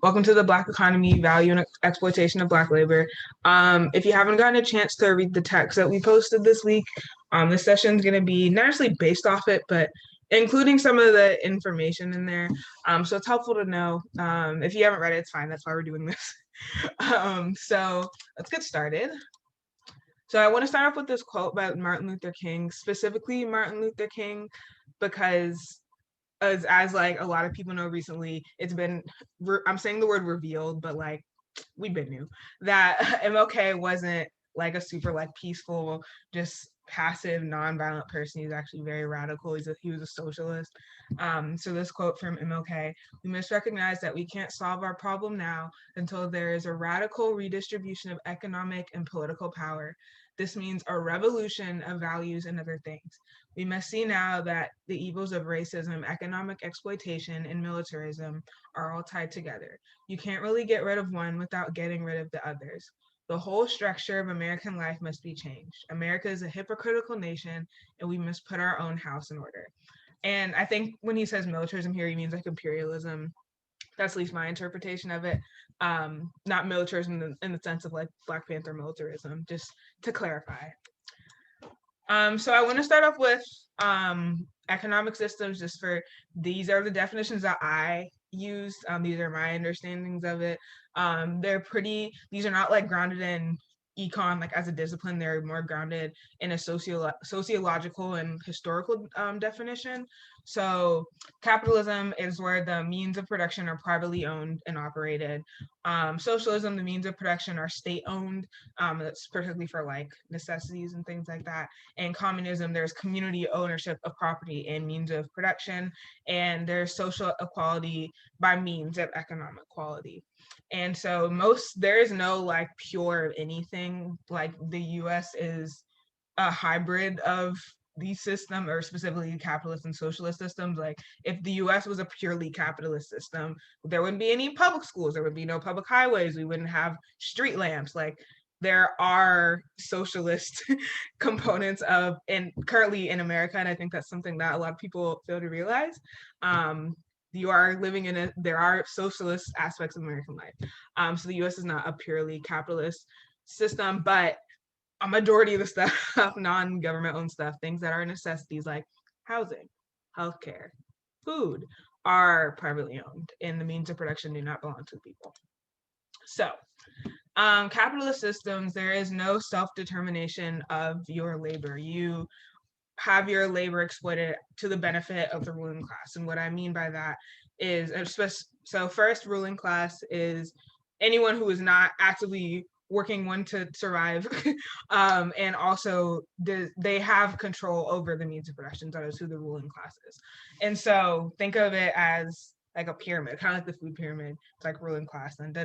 Welcome to the Black Economy, Value and Exploitation of Black Labor. If you haven't gotten a chance to read the text that we posted this week, this session is going to be not necessarily based off it, but including some of the information in there. So it's helpful to know. If you haven't read it, it's fine. That's why we're doing this. So let's get started. So I want to start off with this quote by Martin Luther King, specifically Martin Luther King, because as like a lot of people know recently, it's been, I'm saying the word revealed, but like we've been new, that MLK wasn't like a super like peaceful, just passive, non-violent person. He's actually very radical. He was a socialist. So this quote from MLK: "We must recognize that we can't solve our problem now until there is a radical redistribution of economic and political power. This means a revolution of values and other things. We must see now that the evils of racism, economic exploitation, and militarism are all tied together. You can't really get rid of one without getting rid of the others. The whole structure of American life must be changed. America is a hypocritical nation, and we must put our own house in order." And I think when he says militarism here, he means like imperialism. That's at least my interpretation of it. Not militarism in the sense of like Black Panther militarism, just to clarify. So I want to start off with economic systems, just for these are the definitions that I used. These are my understandings of it. These are not like grounded in econ like as a discipline. They're more grounded in a sociological and historical definition. So capitalism is where the means of production are privately owned and operated. Socialism, the means of production are state owned. That's particularly for like necessities and things like that. And communism, there's community ownership of property and means of production, and there's social equality by means of economic equality. And so there is no like pure anything. Like the US is a hybrid of these systems, or specifically capitalist and socialist systems. Like if the US was a purely capitalist system, there wouldn't be any public schools, there would be no public highways, we wouldn't have street lamps. Like there are socialist components of, and currently in America, and I think that's something that a lot of people fail to realize. You are living in there are socialist aspects of American life. So the US is not a purely capitalist system, but a majority of the stuff, non-government owned stuff, things that are necessities like housing, healthcare, food, are privately owned, and the means of production do not belong to the people. So capitalist systems, there is no self-determination of your labor. You have your labor exploited to the benefit of the ruling class. And what I mean by that is, so first, ruling class is anyone who is not actively working one to survive, and also they have control over the means of production. That is who the ruling class is. And so think of it as like a pyramid, kind of like the food pyramid. It's like ruling class, and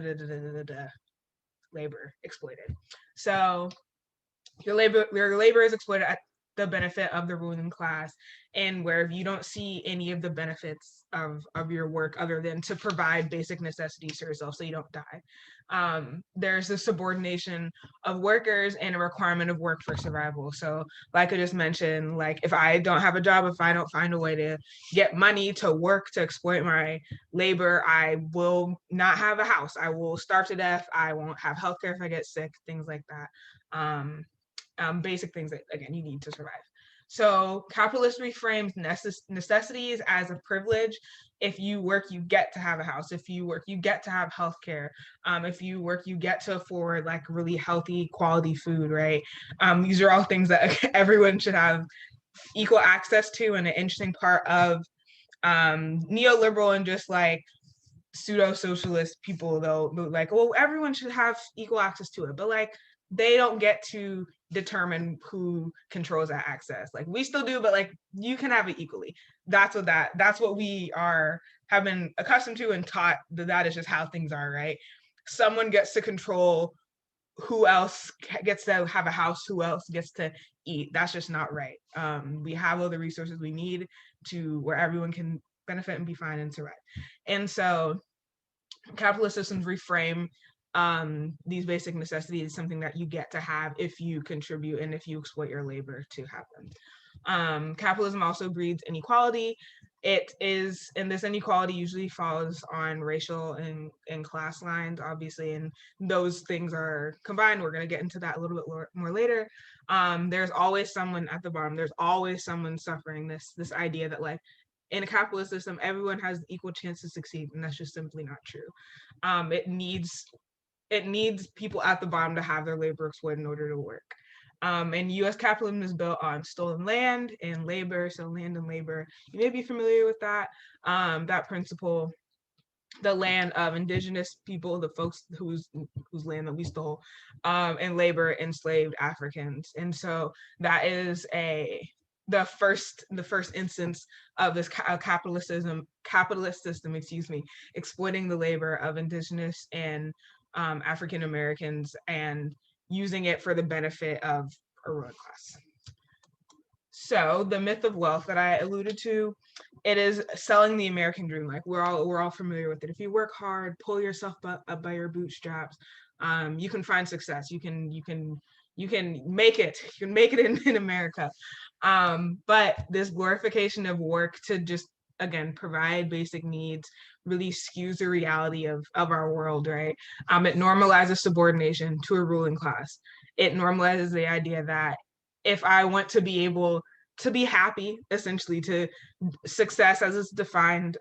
labor exploited. So your labor is exploited at the benefit of the ruling class, and where you don't see any of the benefits of your work other than to provide basic necessities to yourself so you don't die. There's a subordination of workers and a requirement of work for survival. So like I just mentioned, like if I don't have a job, if I don't find a way to get money to work to exploit my labor, I will not have a house. I will starve to death. I won't have healthcare if I get sick, things like that. Basic things that, again, you need to survive. So capitalist reframes necessities as a privilege. If you work, you get to have a house. If you work, you get to have healthcare. If you work, you get to afford like really healthy, quality food, right? These are all things that everyone should have equal access to. And an interesting part of neoliberal and just like pseudo-socialist people, though, like, well, everyone should have equal access to it, but like they don't get to determine who controls that access. Like we still do, but like you can have it equally. That's what we have been accustomed to and taught, that is just how things are, right? Someone gets to control who else gets to have a house, who else gets to eat. That's just not right. We have all the resources we need to where everyone can benefit and be fine and survive. And so capitalist systems reframe these basic necessities, something that you get to have if you contribute and if you exploit your labor to have them. Capitalism also breeds inequality. it is, and this inequality usually falls on racial and class lines, obviously, and those things are combined. We're going to get into that a little bit more later. There's always someone at the bottom. There's always someone suffering. This idea that like in a capitalist system, everyone has equal chance to succeed, and that's just simply not true. It needs people at the bottom to have their labor exploited in order to work. And U.S. capitalism is built on stolen land and labor, so land and labor. You may be familiar with that principle. The land of indigenous people, the folks whose land that we stole, and labor enslaved Africans. And so that is the first instance of this capitalist system, exploiting the labor of indigenous and African Americans and using it for the benefit of a ruling class. So the myth of wealth that I alluded to, it is selling the American dream. Like we're all familiar with it. If you work hard, pull yourself up by your bootstraps, you can find success. You can make it. You can make it in America. But this glorification of work to just again provide basic needs really skews the reality of our world, right? It normalizes subordination to a ruling class. It normalizes the idea that if I want to be able to be happy, essentially, to success as it's defined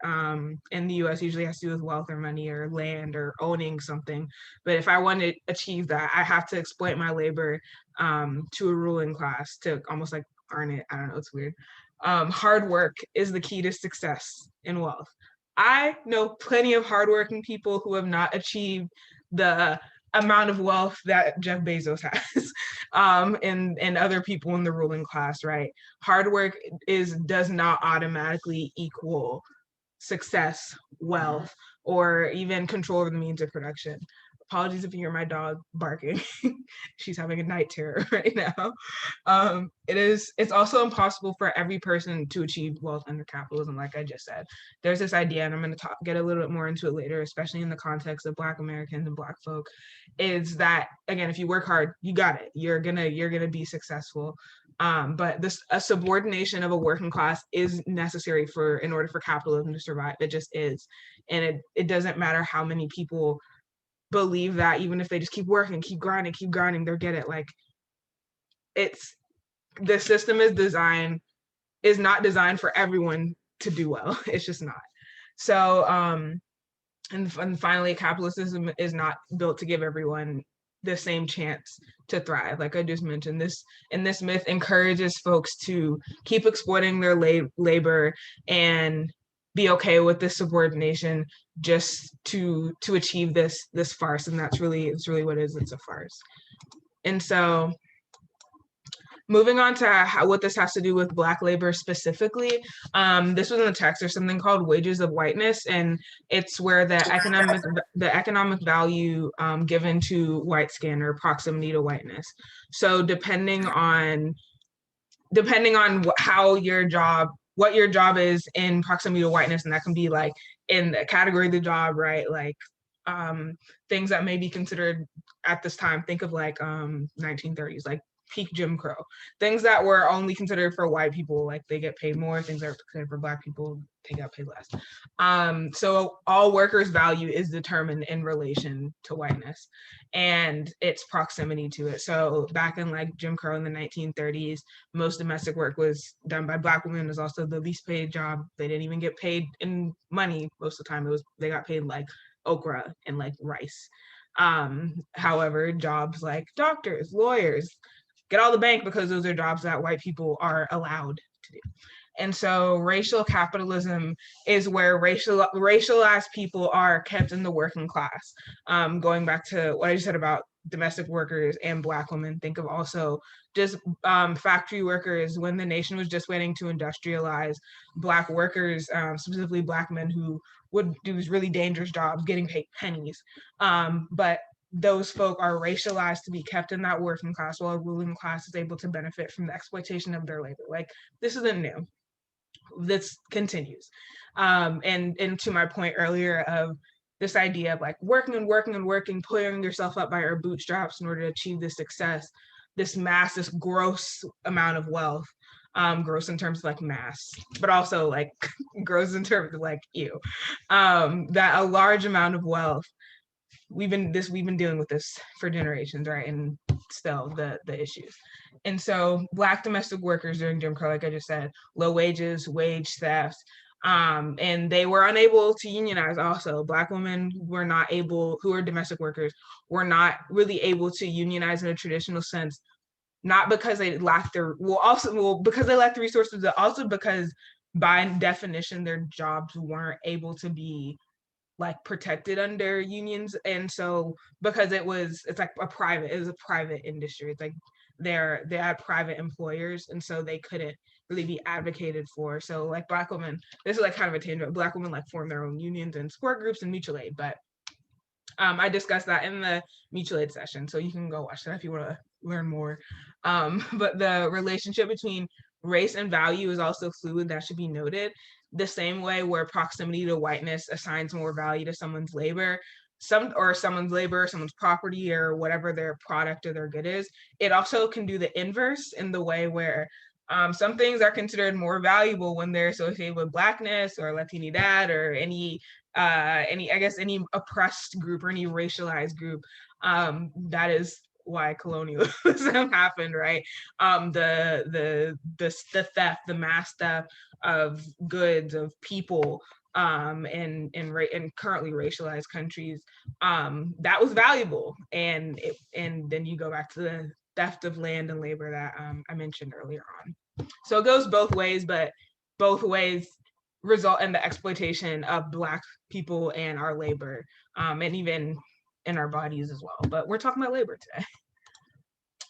in the US usually has to do with wealth or money or land or owning something. But if I want to achieve that, I have to exploit my labor to a ruling class to almost like earn it. I don't know, it's weird. Hard work is the key to success in wealth. I know plenty of hardworking people who have not achieved the amount of wealth that Jeff Bezos has, and other people in the ruling class, right? Hard work does not automatically equal success, wealth, or even control over the means of production. Apologies if you hear my dog barking. She's having a night terror right now. It's also impossible for every person to achieve wealth under capitalism, like I just said. There's this idea, and I'm going to get a little bit more into it later, especially in the context of Black Americans and Black folk, is that again, if you work hard, you got it. You're gonna be successful. But a subordination of a working class is necessary in order for capitalism to survive. It just is, and it doesn't matter how many people believe that. Even if they just keep working, keep grinding, they'll get it. Like the system is not designed for everyone to do well. It's just not. So and finally, capitalism is not built to give everyone the same chance to thrive. Like I just mentioned, this myth encourages folks to keep exploiting their labor and be okay with this subordination just to achieve this farce. And it's really what it is. It's a farce. And so moving on to what this has to do with Black labor specifically, this was in the text. There's something called wages of whiteness, and it's where the economic value given to white skin or proximity to whiteness. So depending on what your job is in proximity to whiteness, and that can be like in the category of the job, right? Like things that may be considered at this time. Think of like 1930s, like peak Jim Crow, things that were only considered for white people, like they get paid more. Things that are considered for Black people, they got paid less. So all workers' value is determined in relation to whiteness and its proximity to it. So back in like Jim Crow in the 1930s, most domestic work was done by Black women. It was also the least paid job. They didn't even get paid in money most of the time. They got paid like okra and like rice. However, jobs like doctors, lawyers, get all the bank because those are jobs that white people are allowed to do. And so racial capitalism is where racialized people are kept in the working class. Going back to what I just said about domestic workers and Black women, think of also just factory workers. When the nation was just waiting to industrialize, Black workers, specifically Black men who would do these really dangerous jobs, getting paid pennies. But those folk are racialized to be kept in that working class while a ruling class is able to benefit from the exploitation of their labor. Like this isn't new. This continues. And to my point earlier of this idea of like working, pulling yourself up by your bootstraps in order to achieve this success, this gross amount of wealth. gross in terms of like mass, but also like gross in terms of like ew. That a large amount of wealth, we've been dealing with this for generations, right? And still the issues. And so Black domestic workers during Jim Crow, like I just said, low wages, wage thefts, and they were unable to unionize. Also, Black women were not able, who are domestic workers, were not really able to unionize in a traditional sense, not because they lacked because they lacked the resources, but also because by definition their jobs weren't able to be like protected under unions. And so because it was a private industry, it's like they had private employers, and so they couldn't really be advocated for. So like Black women, this is like kind of a tangent, Black women like form their own unions and support groups and mutual aid. But I discussed that in the mutual aid session, so you can go watch that if you want to learn more. But the relationship between race and value is also fluid. That should be noted. The same way where proximity to whiteness assigns more value to someone's labor, someone's property, or whatever their product or their good is, it also can do the inverse in the way where some things are considered more valuable when they're associated with Blackness or Latinidad or any oppressed group or any racialized group. That is why colonialism happened, right? The theft, the mass theft of goods, of people, in currently racialized countries, that was valuable. And then you go back to the theft of land and labor that I mentioned earlier on. So it goes both ways, but both ways result in the exploitation of Black people and our labor, and even in our bodies as well. But we're talking about labor today.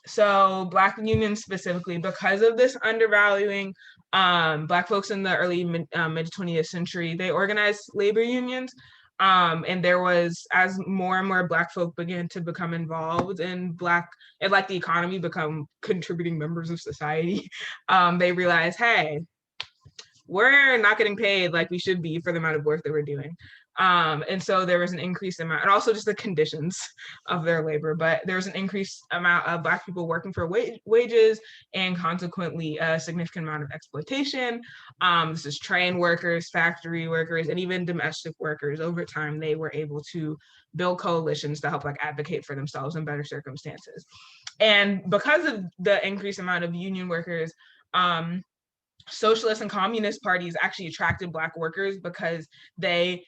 So Black unions specifically, because of this undervaluing, Black folks in the early mid 20th century, they organized labor unions. And there was, as more and more Black folk began to become involved in the economy, become contributing members of society, they realized, hey, we're not getting paid like we should be for the amount of work that we're doing. And so there was an increased amount, and also just the conditions of their labor, but there was an increased amount of Black people working for wages, and consequently a significant amount of exploitation. This is train workers, factory workers, and even domestic workers. Over time, they were able to build coalitions to help advocate for themselves in better circumstances. And because of the increased amount of union workers, socialist and communist parties actually attracted Black workers because they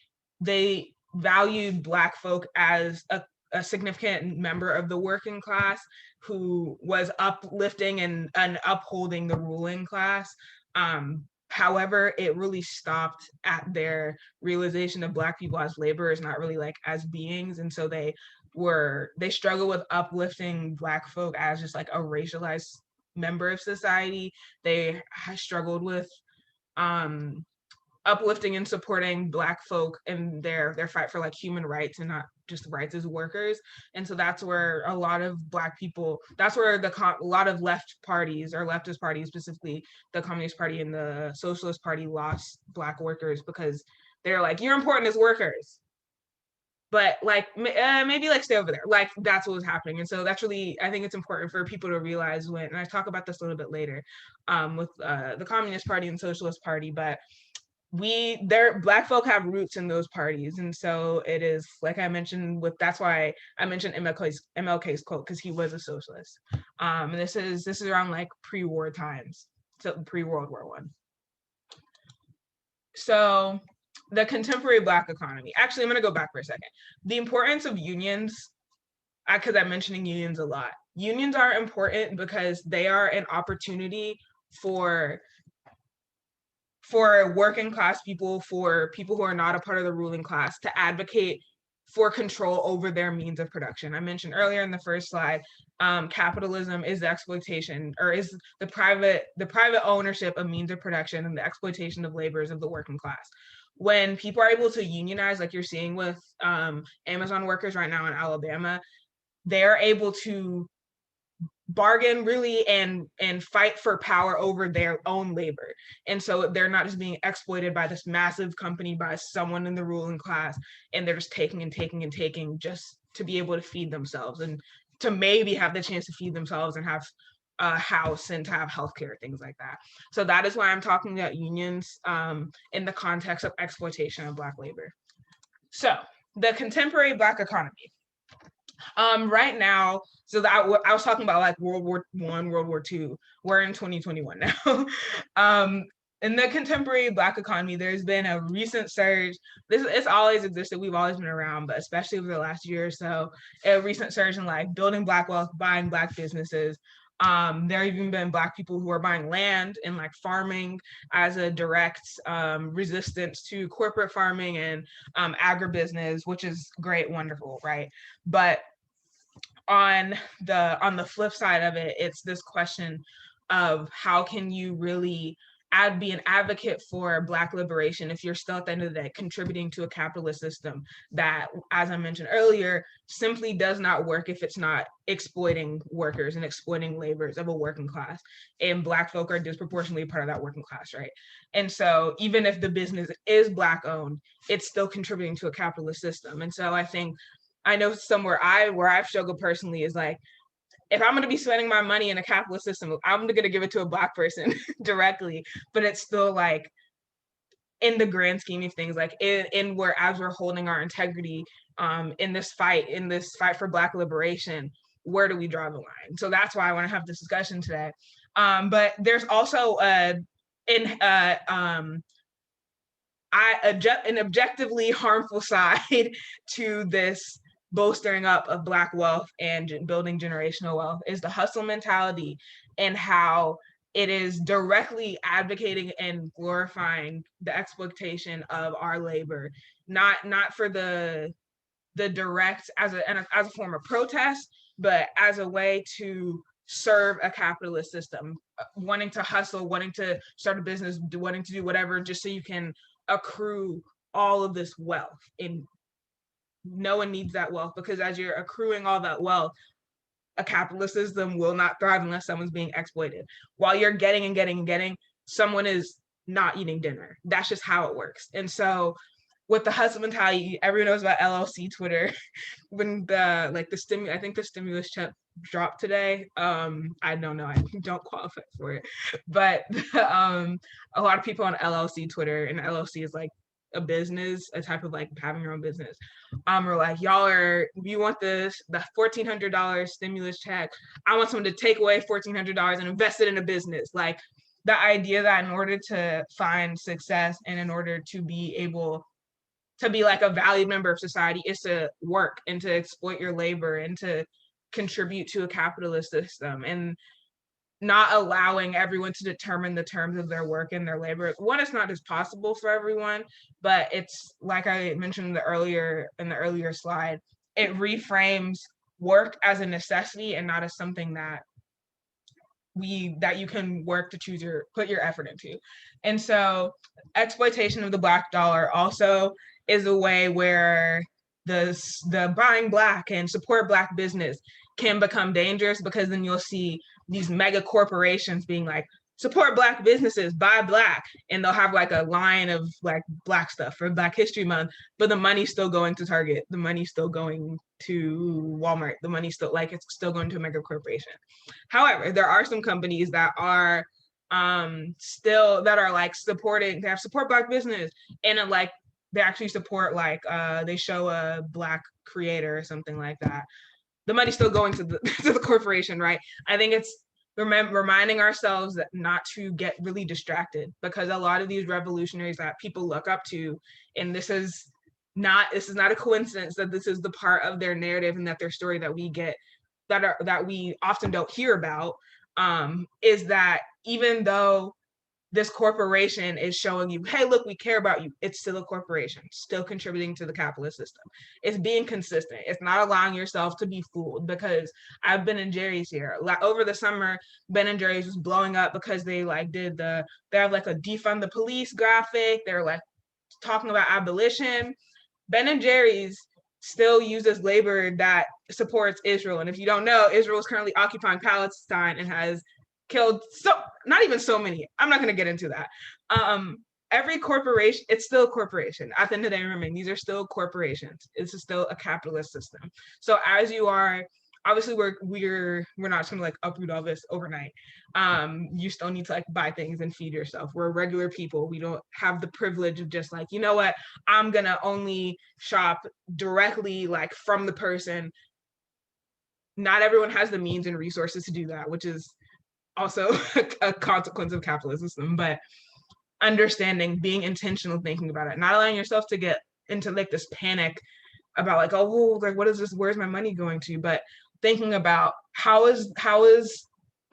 valued Black folk as a significant member of the working class who was uplifting and upholding the ruling class. However, it really stopped at their realization of Black people as laborers, not really as beings. And so they struggle with uplifting Black folk as just a racialized member of society. They struggled with uplifting and supporting Black folk in their fight for human rights and not just rights as workers. And so that's where a lot of Black people, that's where a lot of left parties, or leftist parties, specifically the Communist Party and the Socialist Party, lost Black workers, because they're you're important as workers, but maybe stay over there. That's what was happening. And so that's really, I think it's important for people to realize when, and I talk about this a little bit later, with the Communist Party and Socialist Party, but Black folk have roots in those parties. And so it is, I mentioned, that's why I mentioned MLK's quote, because he was a socialist. And this is around pre-war times, so pre-World War I. So the contemporary Black economy. Actually, I'm going to go back for a second. The importance of unions, because I'm mentioning unions a lot. Unions are important because they are an opportunity for working class people, for people who are not a part of the ruling class, to advocate for control over their means of production. I mentioned earlier in the first slide, capitalism is the exploitation, or is the private ownership of means of production and the exploitation of labors of the working class. When people are able to unionize, like you're seeing with Amazon workers right now in Alabama, they're able to bargain really and fight for power over their own labor. And so they're not just being exploited by this massive company, by someone in the ruling class, and they're just taking and taking and taking just to be able to feed themselves and to maybe have the chance to feed themselves and have a house and to have healthcare, things like that. So that is why I'm talking about unions in the context of exploitation of Black labor. So the contemporary Black economy. Right now, so that I was talking about like World War I, World War II. We're in 2021 now. In the contemporary Black economy, there's been a recent surge. It's always existed. We've always been around, but especially over the last year or so, a recent surge in like building Black wealth, buying Black businesses. There have even been Black people who are buying land and like farming as a direct resistance to corporate farming and agribusiness, which is great, wonderful, right? But on the flip side of it, it's this question of how can you really be an advocate for Black liberation if you're still at the end of the day contributing to a capitalist system that, as I mentioned earlier, simply does not work if it's not exploiting workers and exploiting laborers of a working class. And Black folk are disproportionately part of that working class, right? And so even if the business is Black owned, it's still contributing to a capitalist system. And so I know somewhere where I've struggled personally is like, if I'm going to be spending my money in a capitalist system, I'm going to give it to a Black person directly, but it's still like in the grand scheme of things, like in where as we're holding our integrity in this fight for Black liberation, where do we draw the line? So that's why I want to have this discussion today. But there's also an objectively harmful side to this bolstering up of Black wealth and building generational wealth is the hustle mentality, and how it is directly advocating and glorifying the exploitation of our labor, not for the direct as a form of protest, but as a way to serve a capitalist system, wanting to hustle, wanting to start a business, wanting to do whatever just so you can accrue all of this wealth. And no one needs that wealth, because as you're accruing all that wealth, a capitalist system will not thrive unless someone's being exploited. While you're getting and getting and getting, someone is not eating dinner. That's just how it works. And so with the hustle mentality, everyone knows about LLC Twitter. When I think the stimulus check dropped today. I don't know, I don't qualify for it, but a lot of people on LLC Twitter, and LLC is like a business, a type of like having your own business, are like, you want the $1,400 stimulus check. I want someone to take away $1,400 and invest it in a business. Like the idea that in order to find success and in order to be able to be like a valued member of society is to work and to exploit your labor and to contribute to a capitalist system, and not allowing everyone to determine the terms of their work and their labor. One, it's not just possible for everyone, but it's like I mentioned in the earlier slide, it reframes work as a necessity and not as something that you can work to choose or put your effort into. And so exploitation of the Black dollar also is a way where the buying Black and support Black business can become dangerous, because then you'll see these mega corporations being like, support Black businesses, buy Black, and they'll have like a line of like Black stuff for Black History Month, but the money's still going to Target, the money's still going to Walmart, the money's still like, it's still going to a mega corporation. However, there are some companies that are still that are like supporting, they have support Black business, and like they actually support like they show a Black creator or something like that. The money's still going to the to the corporation, right? I think it's reminding ourselves that not to get really distracted, because a lot of these revolutionaries that people look up to, and this is not a coincidence that this is the part of their narrative and that their story that we get that we often don't hear about, is that even though this corporation is showing you, hey, look, we care about you, it's still a corporation, still contributing to the capitalist system. It's being consistent. It's not allowing yourself to be fooled, because I've been in Jerry's here. Over the summer, Ben and Jerry's was blowing up because they like they have like a defund the police graphic. They're like talking about abolition. Ben and Jerry's still uses labor that supports Israel. And if you don't know, Israel is currently occupying Palestine and has killed not even so many. I'm not going to get into that. Every corporation, it's still a corporation. At the end of the day, remember, these are still corporations. This is still a capitalist system. So as you are obviously we're not just gonna like uproot all this overnight. You still need to like buy things and feed yourself. We're regular people. We don't have the privilege of just like, you know what, I'm gonna only shop directly like from the person. Not everyone has the means and resources to do that, which is also a consequence of capitalism. But understanding, being intentional, thinking about it, not allowing yourself to get into like this panic about like, oh, like what is this? Where's my money going to? But thinking about how is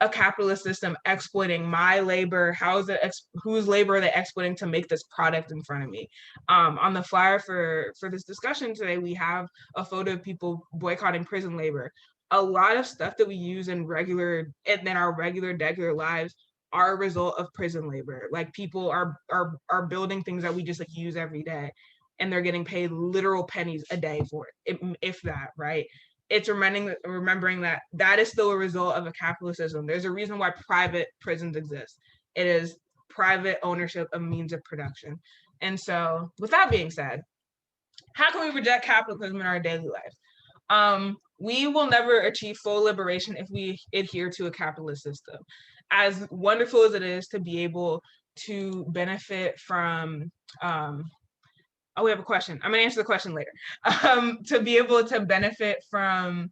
a capitalist system exploiting my labor? How is it? Whose labor are they exploiting to make this product in front of me? On the flyer for this discussion today, we have a photo of people boycotting prison labor. A lot of stuff that we use in our regular lives are a result of prison labor. Like people are building things that we just like use every day, and they're getting paid literal pennies a day for it, if that, right? It's remembering that that is still a result of a capitalist system. There's a reason why private prisons exist. It is private ownership of means of production. And so, with that being said, how can we reject capitalism in our daily life? We will never achieve full liberation if we adhere to a capitalist system. As wonderful as it is to be able to benefit from, oh, we have a question. I'm gonna answer the question later. To be able to benefit from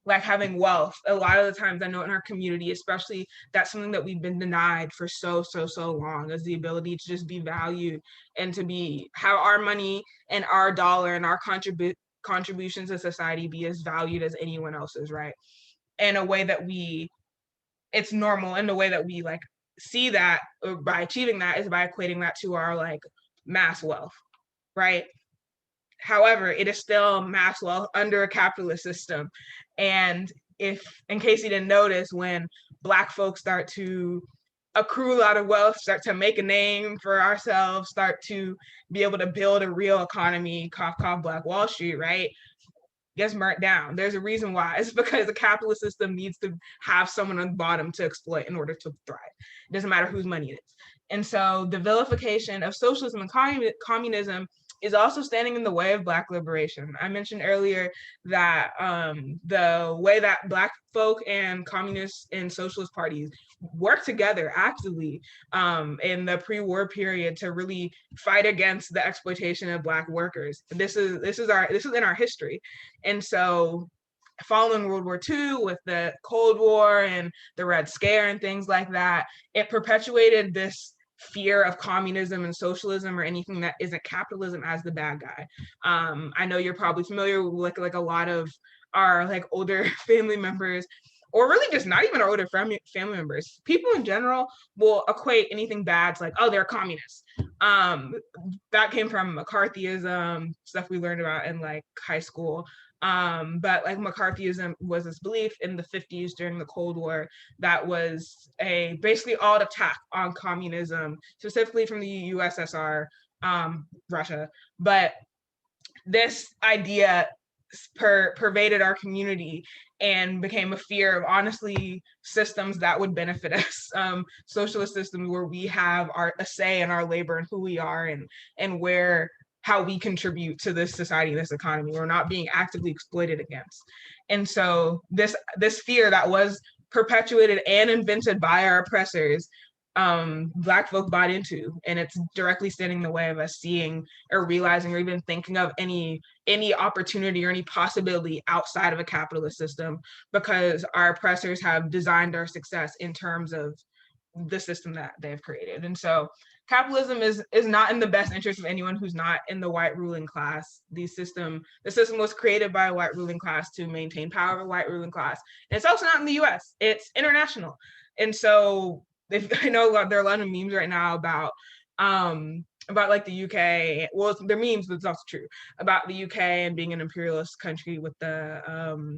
like having wealth, a lot of the times I know in our community, especially, that's something that we've been denied for so long, is the ability to just be valued and to be have our money and our dollar and our contributions to society be as valued as anyone else's, right? In a way that it's normal, in the way that we like see that, or by achieving that is by equating that to our like mass wealth, right? However, it is still mass wealth under a capitalist system. And if, in case you didn't notice, when Black folks start to accrue a lot of wealth, start to make a name for ourselves, start to be able to build a real economy, cough, cough, Black Wall Street, right? Gets burnt down. There's a reason why. It's because the capitalist system needs to have someone on the bottom to exploit in order to thrive. It doesn't matter whose money it is. And so the vilification of socialism and communism is also standing in the way of Black liberation. I mentioned earlier that the way that Black folk and communist and socialist parties work together actively in the pre-war period to really fight against the exploitation of Black workers. This is in our history. And so following World War II with the Cold War and the Red Scare and things like that, it perpetuated this fear of communism and socialism or anything that isn't capitalism as the bad guy. I know you're probably familiar with like a lot of our like older family members, or really just not even our older family members. People in general will equate anything bad to like, oh, they're communists. That came from McCarthyism, stuff we learned about in like high school. But like McCarthyism was this belief in the 50s during the Cold War that was a basically all attack on communism, specifically from the USSR, Russia. But this idea pervaded our community and became a fear of honestly systems that would benefit us, socialist systems where we have a say in our labor and who we are and where how we contribute to this society, this economy. We're not being actively exploited against. And so this fear that was perpetuated and invented by our oppressors, Black folk bought into, and it's directly standing in the way of us seeing or realizing or even thinking of any opportunity or any possibility outside of a capitalist system, because our oppressors have designed our success in terms of the system that they've created. And so capitalism is not in the best interest of anyone who's not in the white ruling class. The system was created by a white ruling class to maintain power of a white ruling class. And it's also not in the US, it's international. And so I know there are a lot of memes right now about like the UK. Well, they're memes, but it's also true about the UK and being an imperialist country with the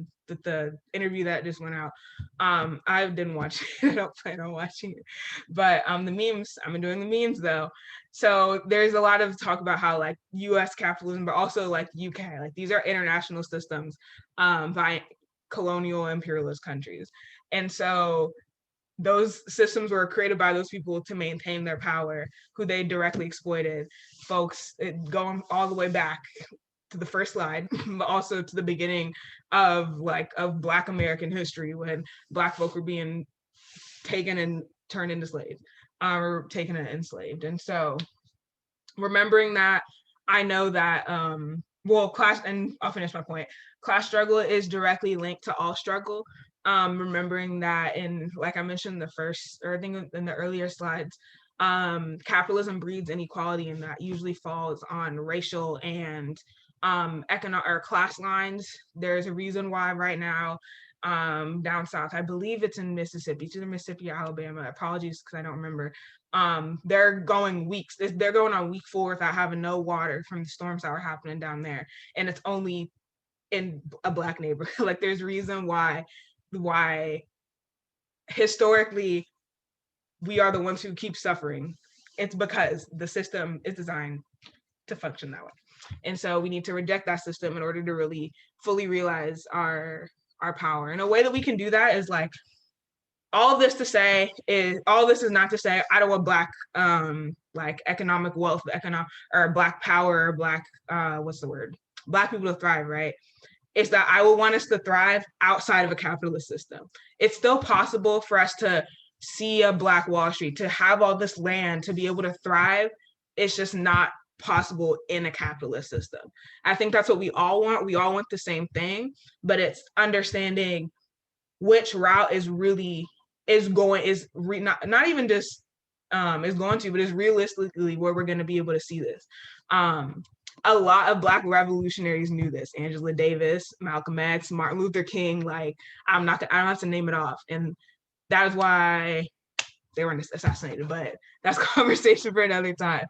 interview that just went out. I didn't watch it. I don't plan on watching it. But the memes, I've been doing the memes though. So there's a lot of talk about how like US capitalism, but also like UK, like these are international systems by colonial imperialist countries. And so those systems were created by those people to maintain their power, who they directly exploited. Folks, going all the way back to the first slide, but also to the beginning of Black American history, when Black folk were being taken and turned into slaves, or taken and enslaved. And so remembering that, I know that class, and I'll finish my point. Class struggle is directly linked to all struggle. Remembering that, in, like I mentioned the first, or I think in the earlier slides, capitalism breeds inequality, and that usually falls on racial and economic or class lines. There's a reason why right now, down south, I believe it's in Mississippi, it's either Mississippi or Alabama. Apologies because I don't remember. They're going weeks. They're going on week 4 without having no water from the storms that were happening down there, and it's only in a Black neighborhood. Like, there's reason why historically we are the ones who keep suffering. It's because the system is designed to function that way, and so we need to reject that system in order to really fully realize our power. And a way that we can do that is like, all this is not to say I don't want Black like economic wealth, or Black power, or Black Black people to thrive, right? It's that I would want us to thrive outside of a capitalist system. It's still possible for us to see a Black Wall Street, to have all this land, to be able to thrive. It's just not possible in a capitalist system. I think that's what we all want. We all want the same thing, but it's understanding which route is really not even just is going to, but is realistically where we're going to be able to see this. A lot of Black revolutionaries knew this. Angela Davis, Malcolm X, Martin Luther King. Like, I don't have to name it off, and that is why they were assassinated. But that's a conversation for another time.